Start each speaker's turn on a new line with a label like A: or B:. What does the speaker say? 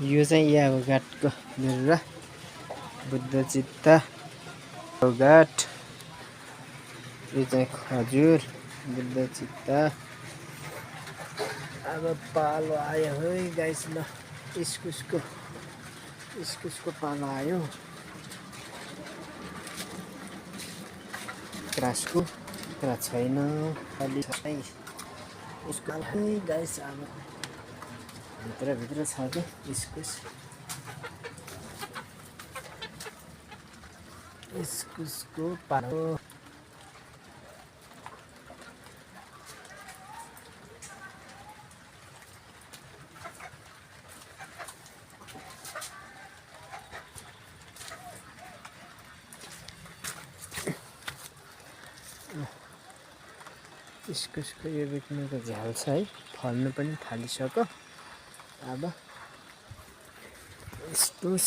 A: यो चाहिँ याको गाठको बिरुवा बुद्ध चित्ता गाठ यो चाहिँ खजुर बुद्ध चित्ता। अब पालो आयो है गाइस ल इस्कुसको पालो आयो क्रासको क्रास छैन अलि छ यसको है गाइस। अब भित्र छ कि इस्कुसको पालो इस्कुसको यो बेच्नुको झ्याल छ है फल्नु पनि थालिसक्यो। अब इस्कुस